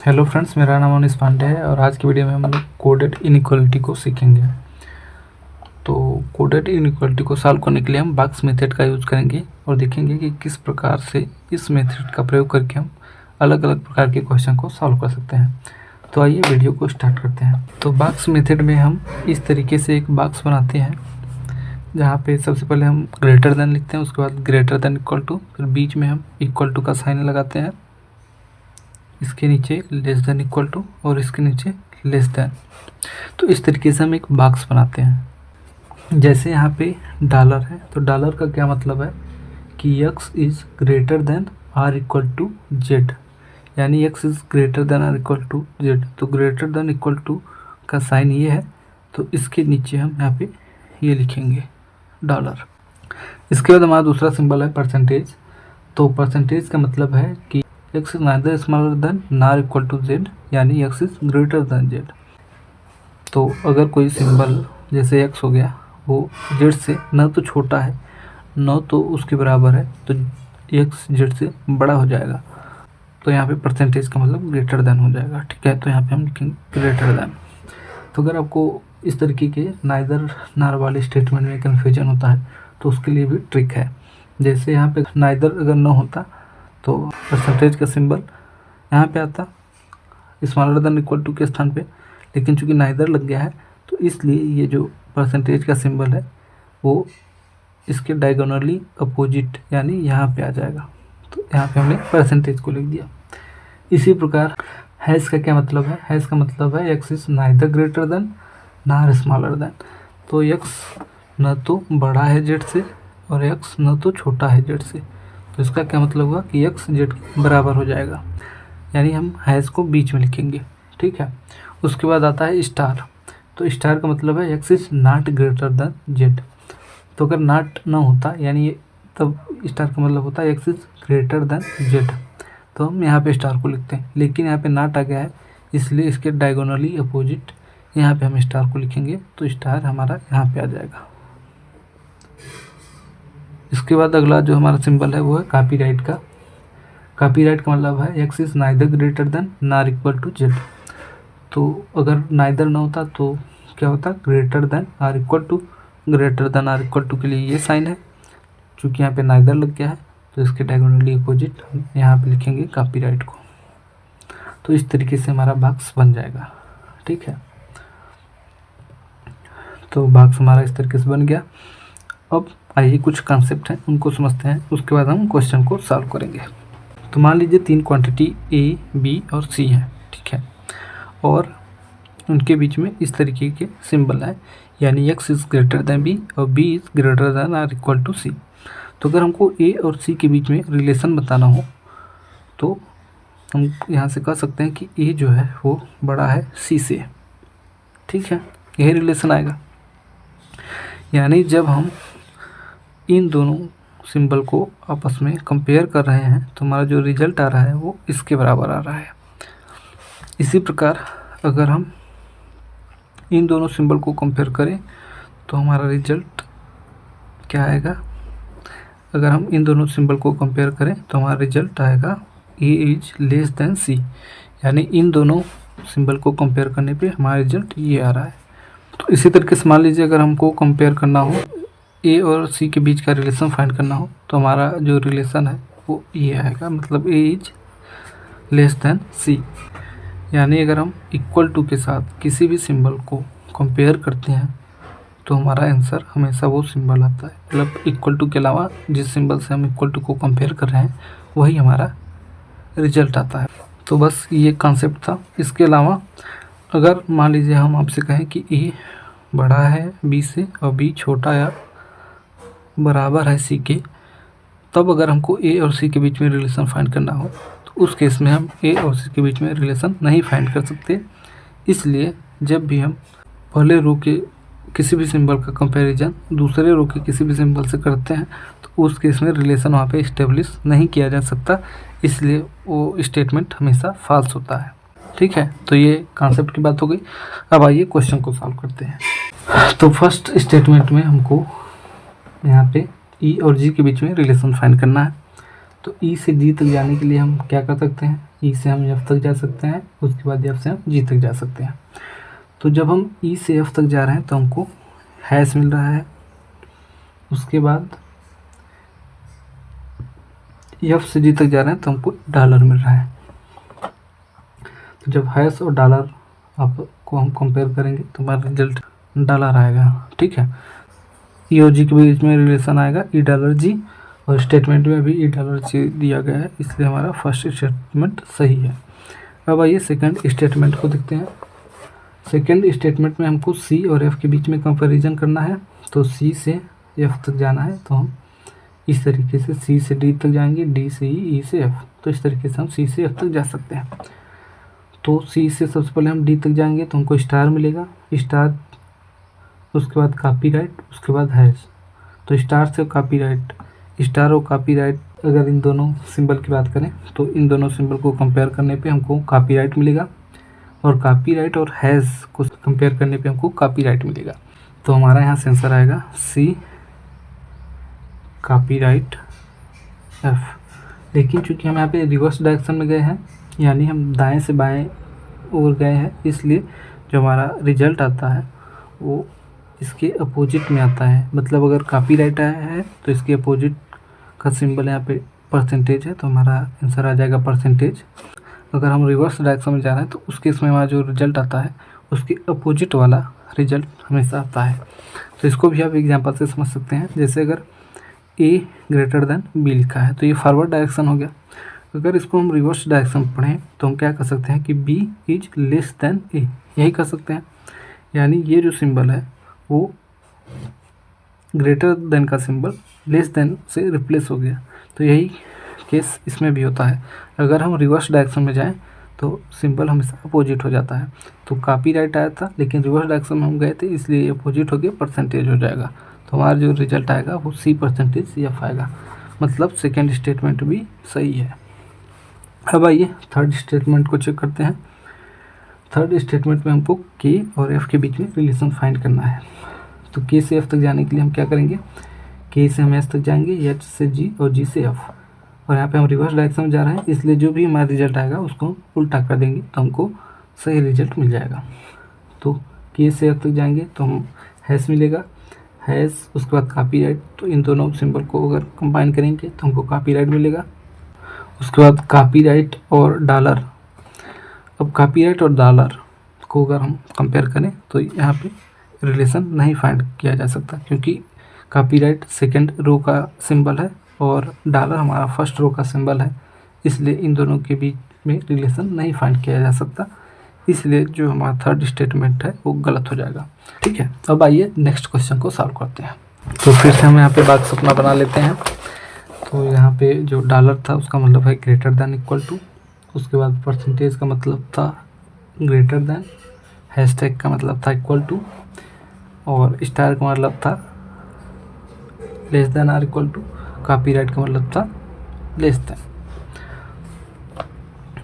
Hello friends, मेरा नाम अनिश पांडे है और आज की वीडियो में हम लोग कोडेड इनइक्वालिटी को सीखेंगे। तो कोडेड इनइक्वालिटी को सॉल्व करने के लिए हम बॉक्स मेथड का यूज़ करेंगे और देखेंगे कि किस प्रकार से इस मेथड का प्रयोग करके हम अलग अलग प्रकार के क्वेश्चन को सॉल्व कर सकते हैं। तो आइए वीडियो को स्टार्ट करते हैं। तो बॉक्स मेथड में हम इस तरीके से एक बॉक्स बनाते हैं जहाँ पे सबसे पहले हम ग्रेटर देन लिखते हैं, उसके बाद ग्रेटर देन इक्वल टू, फिर बीच में हम इक्वल टू का साइन लगाते हैं, इसके नीचे लेस देन इक्वल टू और इसके नीचे लेस देन। तो इस तरीके से हम एक बॉक्स बनाते हैं। जैसे यहाँ पे डॉलर है, तो डॉलर का क्या मतलब है कि x is greater than or equal to Z, यानी x is greater than or equal to Z. तो ग्रेटर देन इक्वल टू का साइन ये है, तो इसके नीचे हम यहाँ पे ये लिखेंगे डॉलर। इसके बाद हमारा दूसरा सिंबल है परसेंटेज। तो परसेंटेज का मतलब है कि x is neither smaller than nor equal to Z, यानी x is greater than Z. तो अगर कोई सिंबल जैसे x हो गया वो जेड से न तो छोटा है न तो उसके बराबर है, तो x जेड से बड़ा हो जाएगा। तो यहाँ पे परसेंटेज का मतलब ग्रेटर देन हो जाएगा। ठीक है, तो यहाँ पे हम लिखेंगे ग्रेटर देन। तो अगर आपको इस तरीके के नाइदर नॉर वाले स्टेटमेंट में कन्फ्यूजन होता है तो उसके लिए भी ट्रिक है। जैसे यहाँ पे नाइदर अगर न होता तो परसेंटेज का सिंबल यहाँ पे आता स्मॉलर देन इक्वल टू के स्थान पे, लेकिन चूंकि नाइदर लग गया है तो इसलिए ये जो परसेंटेज का सिंबल है वो इसके डायगोनली अपोजिट यानी यहाँ पे आ जाएगा। तो यहाँ पे हमने परसेंटेज को लिख दिया। इसी प्रकार हैश का क्या मतलब है? हैश का मतलब है X is neither greater than nor smaller than. तो एक्स न तो बड़ा है जेड से और एक्स न तो छोटा है जेड से। तो इसका क्या मतलब हुआ कि x जेड बराबर हो जाएगा, यानी हम हैश को बीच में लिखेंगे। ठीक है, उसके बाद आता है स्टार। तो स्टार का मतलब है x is not greater than Z. तो अगर नॉट ना होता यानी ये तब स्टार का मतलब होता है x is greater than Z, तो हम यहाँ पे स्टार को लिखते हैं। लेकिन यहाँ पे नॉट आ गया है इसलिए इसके डायगोनली अपोजिट यहाँ पे हम स्टार को लिखेंगे, तो स्टार हमारा यहाँ पे आ जाएगा। इसके बाद अगला जो हमारा सिंबल है वो है कॉपीराइट का। कॉपीराइट का मतलब है X is neither greater than nor equal to Z. तो अगर नाइदर ना होता तो क्या होता? Greater than or equal to. Greater than or equal to के लिए ये साइन है, चूँकि यहाँ पे नाइदर लग गया है तो इसके डायगोनली अपोजिट यहाँ पे लिखेंगे कॉपीराइट को। तो इस तरीके से हमारा बॉक्स बन जाएगा। ठीक है, तो बॉक्स हमारा इस तरीके से बन गया। अब आइए कुछ कॉन्सेप्ट हैं उनको समझते हैं, उसके बाद हम क्वेश्चन को सॉल्व करेंगे। तो मान लीजिए तीन क्वांटिटी ए, बी और सी हैं। ठीक है, और उनके बीच में इस तरीके के सिंबल है, यानी X is greater than B और B is greater than or equal to C. तो अगर हमको ए और सी के बीच में रिलेशन बताना हो तो हम यहाँ से कह सकते हैं कि ए जो है वो बड़ा है सी से। ठीक है, यही रिलेशन आएगा। यानी जब हम इन दोनों सिंबल को आपस में कंपेयर कर रहे हैं तो हमारा जो रिजल्ट आ रहा है वो इसके बराबर आ रहा है। इसी प्रकार अगर हम इन दोनों सिंबल को कंपेयर करें तो हमारा रिजल्ट क्या आएगा? अगर हम इन दोनों सिंबल को कंपेयर करें तो हमारा रिजल्ट आएगा ए इज लेस देन सी, यानी इन दोनों सिंबल को कंपेयर करने पे हमारा रिजल्ट ये आ रहा है। तो इसी तरीके से मान लीजिए अगर हमको कंपेयर करना हो ए और सी के बीच का रिलेशन फाइंड करना हो तो हमारा जो रिलेशन है वो ये आएगा, मतलब ए इज लेस देन सी। यानी अगर हम इक्वल टू के साथ किसी भी सिंबल को कंपेयर करते हैं तो हमारा आंसर हमेशा वो सिंबल आता है, मतलब इक्वल टू के अलावा जिस सिंबल से हम इक्वल टू को कंपेयर कर रहे हैं वही हमारा रिजल्ट आता है। तो बस ये कॉन्सेप्ट था। इसके अलावा अगर मान लीजिए हम आपसे कहें कि ए बड़ा है बी से और बी छोटा या बराबर है सी के, तब अगर हमको ए और सी के बीच में रिलेशन फाइंड करना हो तो उस केस में हम ए और सी के बीच में रिलेशन नहीं फाइंड कर सकते। इसलिए जब भी हम पहले रो के किसी भी सिंबल का कंपैरिजन दूसरे रो के किसी भी सिंबल से करते हैं तो उस केस में रिलेशन वहाँ पे इस्टेब्लिश नहीं किया जा सकता, इसलिए वो स्टेटमेंट हमेशा फॉल्स होता है। ठीक है, तो ये कॉन्सेप्ट की बात हो गई। अब आइए क्वेश्चन को सॉल्व करते हैं। तो फर्स्ट स्टेटमेंट में हमको यहाँ पे ई और जी के बीच में रिलेशन फाइंड करना है। तो ई से जी तक जाने के लिए हम क्या कर सकते हैं? ई से हम एफ तक जा सकते हैं, उसके बाद एफ से हम जी तक जा सकते हैं। तो जब हम ई से एफ तक जा रहे हैं तो हमको हैश मिल रहा है, उसके बाद एफ से जी तक जा रहे हैं तो हमको डॉलर मिल रहा है। तो जब हैश और डॉलर आपको हम कंपेयर करेंगे तो हमारा रिजल्ट डॉलर आएगा। ठीक है, ई और जी के बीच में रिलेशन आएगा ई डॉलर जी, और स्टेटमेंट में भी ई डॉलर जी दिया गया है, इसलिए हमारा फर्स्ट स्टेटमेंट सही है। अब आइए सेकंड स्टेटमेंट को देखते हैं। सेकंड स्टेटमेंट में हमको सी और एफ के बीच में कंपैरिजन करना है। तो सी से एफ तक जाना है तो हम इस तरीके से सी से डी तक जाएंगे, डी से ई से एफ। तो इस तरीके से हम सी से एफ तक जा सकते हैं। तो सी से सबसे पहले हम डी तक जाएंगे तो हमको स्टार मिलेगा, स्टार, उसके बाद कॉपीराइट, उसके बाद हैश। तो स्टार से कॉपीराइट, स्टार और कॉपीराइट अगर इन दोनों सिंबल की बात करें तो इन दोनों सिंबल को कंपेयर करने पे हमको कॉपीराइट मिलेगा, और कॉपीराइट और हैश को कंपेयर करने पे हमको कॉपीराइट मिलेगा। तो हमारा यहाँ से आंसर आएगा सी कॉपीराइट एफ। लेकिन चूंकि हम यहाँ पे रिवर्स डायरेक्शन में गए हैं, यानी हम दाएं से बाएं ओर गए हैं, इसलिए जो हमारा रिजल्ट आता है वो इसके अपोजिट में आता है। मतलब अगर कॉपीराइट आया है तो इसके अपोजिट का सिंबल यहाँ पे परसेंटेज है, तो हमारा आंसर आ जाएगा परसेंटेज। अगर हम रिवर्स डायरेक्शन में जा रहे हैं तो उस केस में हमारा जो रिजल्ट आता है उसके अपोजिट वाला रिजल्ट हमेशा आता है। तो इसको भी आप एग्जांपल से समझ सकते हैं। जैसे अगर ए ग्रेटर देन बी लिखा है तो ये फॉरवर्ड डायरेक्शन हो गया। अगर इसको हम रिवर्स डायरेक्शन पढ़ें तो हम क्या कर सकते हैं कि बी इज लेस देन ए, यही कर सकते हैं। यानी ये जो सिंबल है वो ग्रेटर देन का सिंबल लेस देन से रिप्लेस हो गया। तो यही केस इसमें भी होता है। अगर हम रिवर्स डायरेक्शन में जाएं तो सिंबल हमेशा अपोजिट हो जाता है। तो कॉपीराइट आया था लेकिन रिवर्स डायरेक्शन में हम गए थे, इसलिए अपोजिट हो गया, परसेंटेज हो जाएगा। तो हमारा जो रिजल्ट आएगा वो सी परसेंटेज एफ आएगा। मतलब सेकेंड स्टेटमेंट भी सही है। अब आइए थर्ड स्टेटमेंट को चेक करते हैं। थर्ड स्टेटमेंट में हमको के और एफ के बीच में रिलेशन फाइंड करना है। तो के से एफ तक जाने के लिए हम क्या करेंगे, के से हम एस तक जाएंगे, एच से जी और जी से एफ। और यहाँ पे हम रिवर्स डायरेक्शन में जा रहे हैं, इसलिए जो भी हमारा रिजल्ट आएगा उसको हम उल्टा कर देंगे तो हमको सही रिजल्ट मिल जाएगा। तो के से एफ तक जाएंगे तो हम हैश मिलेगा, हैश, उसके बाद कॉपीराइट। तो इन दोनों सिंबल को अगर कंबाइन करेंगे तो हमको कॉपीराइट मिलेगा। उसके बाद कॉपीराइट और डॉलर। अब कॉपीराइट और डॉलर को अगर हम कंपेयर करें तो यहाँ पे रिलेशन नहीं फाइंड किया जा सकता, क्योंकि कॉपीराइट सेकंड रो का सिंबल है और डॉलर हमारा फर्स्ट रो का सिंबल है, इसलिए इन दोनों के बीच में रिलेशन नहीं फाइंड किया जा सकता। इसलिए जो हमारा थर्ड स्टेटमेंट है वो गलत हो जाएगा। ठीक है, अब आइए नेक्स्ट क्वेश्चन को सॉल्व करते हैं। तो फिर से हम यहाँ पे बात सपना बना लेते हैं। तो यहाँ पे जो डॉलर था उसका मतलब है ग्रेटर दैन इक्वल टू, उसके बाद परसेंटेज का मतलब था ग्रेटर दैन, हैशटैग का मतलब था इक्वल टू, और स्टार का मतलब था less than or equal to, copyright का मतलब था लेस देन।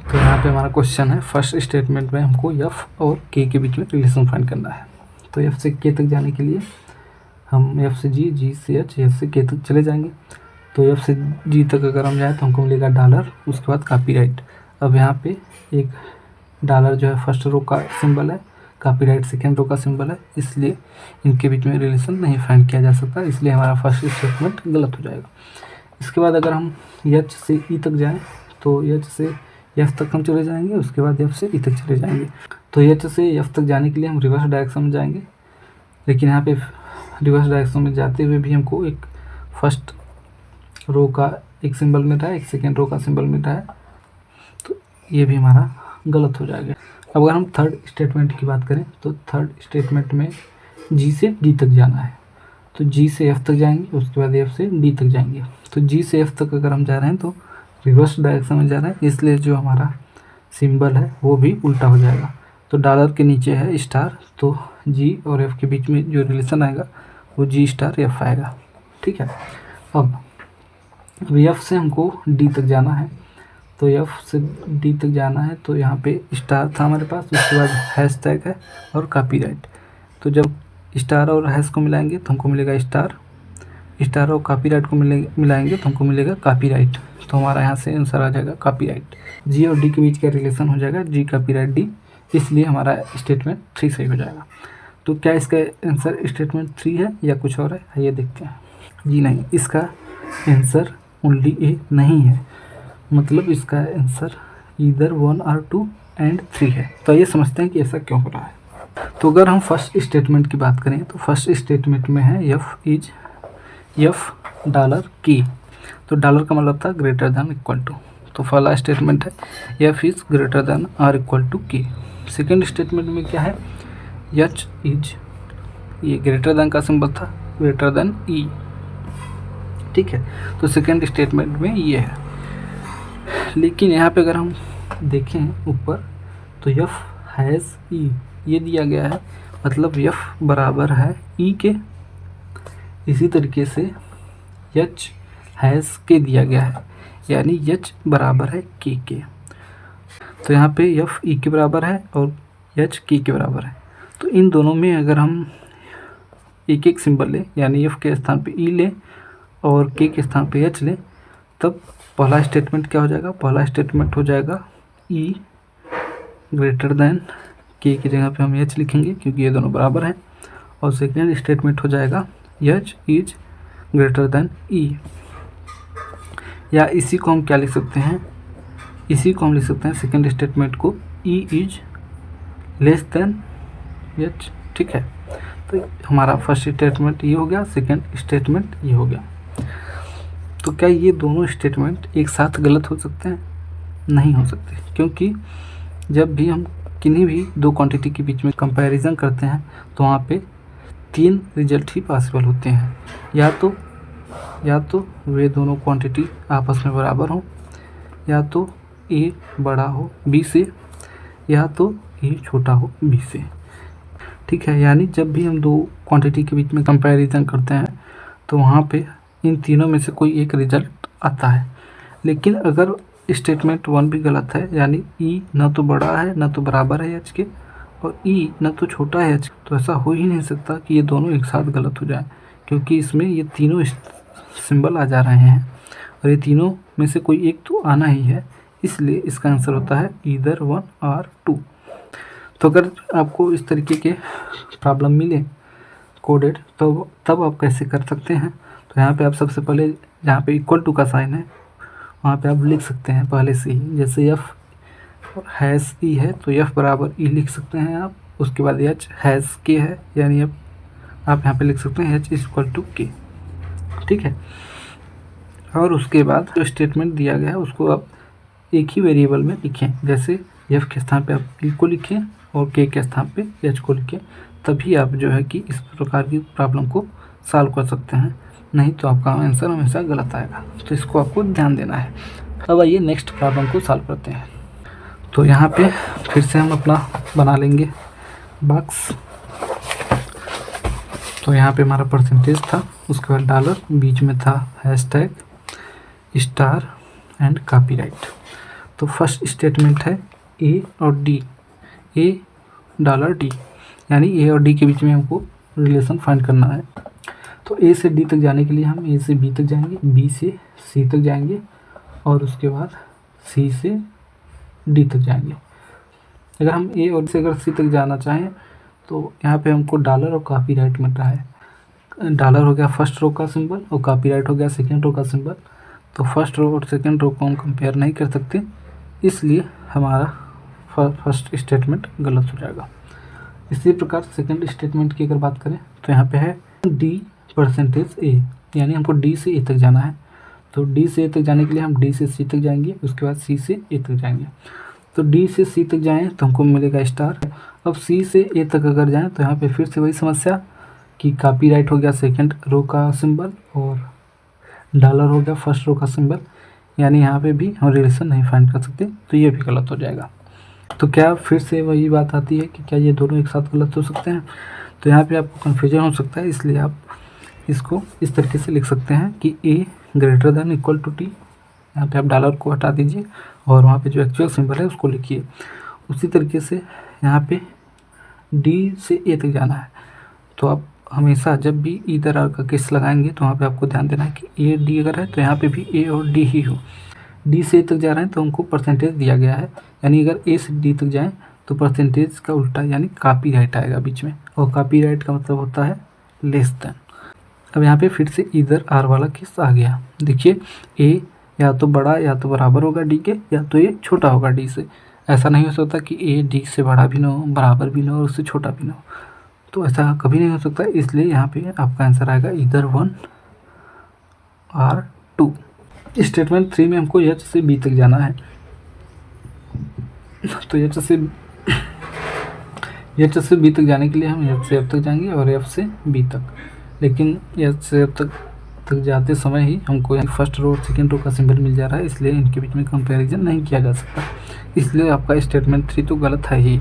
तो यहाँ पे हमारा क्वेश्चन है फर्स्ट स्टेटमेंट में हमको एफ और के के बीच में रिलेशन फाइंड करना है। तो एफ से के तक जाने के लिए हम एफ से जी, जी से एच, एफ से के तक चले जाएंगे। तो एफ से जी तक अगर हम जाएँ तो हमको मिलेगा डॉलर, उसके बाद कॉपीराइट। अब यहाँ पे एक डॉलर जो है फर्स्ट रो का सिंबल है, कॉपीराइट सेकेंड रो का सिंबल है, इसलिए इनके बीच में रिलेशन नहीं फाइंड किया जा सकता, इसलिए हमारा फर्स्ट स्टेटमेंट गलत हो जाएगा। इसके बाद अगर हम एच से ई तक जाएं तो एच से एफ तक हम चले जाएंगे, उसके बाद एफ से ई तक चले जाएंगे। तो एच से एफ तक जाने के लिए हम रिवर्स डायरेक्शन में जाएंगे, लेकिन यहाँ पे रिवर्स डायरेक्शन में जाते हुए भी हमको एक फर्स्ट रो का एक सिंबल मिल रहा है, एक सेकेंड रो का सिंबल मिल रहा है, तो ये भी हमारा गलत हो जाएगा। अब अगर हम थर्ड स्टेटमेंट की बात करें तो थर्ड स्टेटमेंट में जी से डी तक जाना है। तो जी से एफ तक जाएंगे, उसके बाद एफ से डी तक जाएंगे। तो जी से एफ तक अगर हम जा रहे हैं तो रिवर्स डायरेक्शन में जा रहे हैं, इसलिए जो हमारा सिंबल है वो भी उल्टा हो जाएगा। तो डॉलर के नीचे है स्टार, तो जी और एफ के बीच में जो रिलेशन आएगा वो जी स्टार एफ आएगा। ठीक है, अब एफ से हमको डी तक जाना है। तो एफ से डी तक जाना है तो यहाँ पे स्टार था हमारे पास, उसके बाद हैशटैग है और कॉपीराइट। तो जब स्टार और हैश को मिलाएंगे तो हमको मिलेगा स्टार, स्टार और कॉपीराइट को मिलाएंगे तो हमको मिलेगा कॉपीराइट। तो हमारा यहाँ से आंसर आ जाएगा कॉपीराइट। जी और डी के बीच का रिलेशन हो जाएगा जी कॉपीराइट डी, इसलिए हमारा स्टेटमेंट 3 सही हो जाएगा। तो क्या इसका आंसर स्टेटमेंट 3 है या कुछ और है, ये देखते हैं। जी नहीं, इसका आंसर ओनली ए नहीं है, मतलब इसका आंसर ईदर 1 और 2 एंड 3 है। तो ये समझते हैं कि ऐसा क्यों हो रहा है। तो अगर हम फर्स्ट स्टेटमेंट की बात करें तो फर्स्ट स्टेटमेंट में है एफ डॉलर की। तो डॉलर का मतलब था ग्रेटर देन इक्वल टू, तो पहला स्टेटमेंट है एफ इज ग्रेटर देन और इक्वल टू की। सेकेंड स्टेटमेंट में क्या है, एच इज, ये ग्रेटर देन का सिंबल था, ग्रेटर देन ई, ठीक है। तो सेकेंड स्टेटमेंट में ये है। लेकिन यहाँ पे अगर हम देखें ऊपर तो एफ हैज़ ई ये दिया गया है, मतलब एफ बराबर है ई के। इसी तरीके से एच हैज़ के दिया गया है, यानी एच बराबर है के। तो यहाँ पे एफ ई के बराबर है और एच के बराबर है। तो इन दोनों में अगर हम एक एक सिंबल लें, यानी एफ के स्थान पे ई लें और के स्थान पे एच लें, तब पहला स्टेटमेंट क्या हो जाएगा, पहला स्टेटमेंट हो जाएगा ई ग्रेटर देन के की जगह पे हम एच लिखेंगे क्योंकि ये दोनों बराबर हैं। और सेकेंड स्टेटमेंट हो जाएगा एच इज ग्रेटर देन ई, या इसी को हम क्या लिख सकते हैं, इसी को हम लिख सकते हैं सेकेंड स्टेटमेंट को E is less than H, ठीक है। तो हमारा फर्स्ट स्टेटमेंट ये हो गया, सेकेंड स्टेटमेंट ये हो गया। तो क्या ये दोनों स्टेटमेंट एक साथ गलत हो सकते हैं? नहीं हो सकते, क्योंकि जब भी हम किन्हीं भी दो क्वांटिटी के बीच में कंपैरिजन करते हैं तो वहाँ पे 3 रिजल्ट ही पॉसिबल होते हैं। या तो वे दोनों क्वांटिटी आपस में बराबर हों, या तो ए बड़ा हो बी से, या तो ए छोटा हो बी से, ठीक है। यानी जब भी हम दो क्वांटिटी के बीच में कंपैरिजन करते हैं तो वहाँ पे इन तीनों में से कोई एक रिजल्ट आता है। लेकिन अगर स्टेटमेंट 1 भी गलत है, यानी ई न तो बड़ा है न तो बराबर है एच के, और ई न तो छोटा है एच, तो ऐसा हो ही नहीं सकता कि ये दोनों एक साथ गलत हो जाए, क्योंकि इसमें ये तीनों सिंबल आ जा रहे हैं और ये तीनों में से कोई एक तो आना ही है, इसलिए इसका आंसर होता है ईदर 1 और 2। तो अगर आपको इस तरीके के प्रॉब्लम मिले कोडेड, तो तब आप कैसे कर सकते हैं। तो यहाँ पे आप सबसे पहले जहाँ पे इक्वल टू का साइन है वहाँ पे आप लिख सकते हैं पहले से ही, जैसे एफ हैज़ ई है तो एफ बराबर ई लिख सकते हैं आप। उसके बाद एच हैज़ के है, यानी आप यहाँ पे लिख सकते हैं एच इज इक्वल टू के, ठीक है। और उसके बाद जो स्टेटमेंट दिया गया है उसको आप एक ही वेरिएबल में लिखें, जैसे एफ के स्थान पे आप ई को लिखें और के स्थान पे एच को लिखें, तभी आप जो है कि इस प्रकार की प्रॉब्लम को सॉल्व कर सकते हैं, नहीं तो आपका आंसर हमेशा गलत आएगा। तो इसको आपको ध्यान देना है। अब आइए नेक्स्ट प्रॉब्लम को सॉल्व करते हैं। तो यहाँ पे फिर से हम अपना बना लेंगे बॉक्स। तो यहाँ पे हमारा परसेंटेज था, उसके बाद डॉलर, बीच में था हैशटैग, स्टार एंड कॉपीराइट। तो फर्स्ट स्टेटमेंट है ए और डी, ए डॉलर डी, यानी ए और डी के बीच में हमको रिलेशन फाइंड करना है। तो ए से डी तक जाने के लिए हम ए से बी तक जाएंगे, बी से सी तक जाएंगे और उसके बाद सी से डी तक जाएंगे। अगर हम ए और से अगर सी तक जाना चाहें तो यहाँ पे हमको डॉलर और कॉपीराइट मिल रहा है। डॉलर हो गया फर्स्ट रो का सिंबल और कॉपीराइट हो गया सेकेंड रो का सिंबल। तो फर्स्ट रो और सेकेंड रो को हम कंपेयर नहीं कर सकते, इसलिए हमारा फर्स्ट स्टेटमेंट गलत हो जाएगा। इसी प्रकार सेकेंड स्टेटमेंट की अगर बात करें तो यहाँ पे है डी परसेंटेज ए, यानी हमको डी से ए तक जाना है। तो डी से ए तक जाने के लिए हम डी से सी तक जाएंगे, उसके बाद सी से ए तक जाएंगे। तो डी से सी तक जाएं तो हमको मिलेगा स्टार। अब सी से ए तक अगर जाएं तो यहाँ पे फिर से वही समस्या कि कॉपीराइट हो गया सेकंड रो का सिंबल और डॉलर हो गया फर्स्ट रो का सिंबल, यानी यहाँ पे भी हम रिलेशन नहीं फाइंड कर सकते, तो ये भी गलत हो जाएगा। तो क्या फिर से वही बात आती है कि क्या ये दोनों एक साथ गलत हो सकते हैं। तो यहाँ पे आपको कन्फ्यूजन हो सकता है, इसलिए आप इसको इस तरीके से लिख सकते हैं कि A greater than equal to T. यहाँ पे आप डॉलर को हटा दीजिए और वहाँ पे जो एक्चुअल सिंबल है उसको लिखिए। उसी तरीके से यहाँ पे डी से ए तक जाना है, तो आप हमेशा जब भी इधर आर का केस लगाएंगे तो वहाँ पे आपको ध्यान देना है कि ए डी अगर है तो यहाँ पे भी ए और डी ही हो। डी से ए तक जा रहे हैं तो हमको परसेंटेज दिया गया है, यानी अगर ए से डी तक जाएँ तो परसेंटेज का उल्टा यानी कॉपीराइट आएगा बीच में, और कॉपीराइट का मतलब होता है लेस देन। अब यहाँ पे फिर से इधर आर वाला केस आ गया। देखिए ए या तो बड़ा या तो बराबर होगा डी के, या तो ये छोटा होगा डी से। ऐसा नहीं हो सकता कि ए डी से बड़ा भी ना हो, बराबर भी ना हो और उससे छोटा भी ना हो, तो ऐसा कभी नहीं हो सकता। इसलिए यहाँ पे आपका आंसर आएगा इधर 1 और 2। स्टेटमेंट 3 में हमको एच से बी तक जाना है, तो एच से बी तक जाने के लिए हम एच से एफ तक जाएंगे और एफ से बी तक। लेकिन एच से एफ तक जाते समय ही हमको यहाँ फर्स्ट रो और सेकेंड रो का सिंबल मिल जा रहा है, इसलिए इनके बीच में कंपैरिजन नहीं किया जा सकता। इसलिए आपका स्टेटमेंट 3 तो गलत है ही,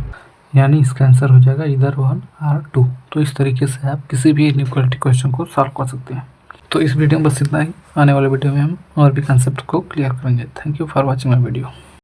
यानी इसका आंसर हो जाएगा इधर 1 और 2। तो इस तरीके से आप किसी भी इनइक्वालिटी क्वेश्चन को सॉल्व कर सकते हैं। तो इस वीडियो में बस इतना ही। आने वाले वीडियो में हम और भी कंसेप्ट को क्लियर करेंगे। Thank you for watching my video.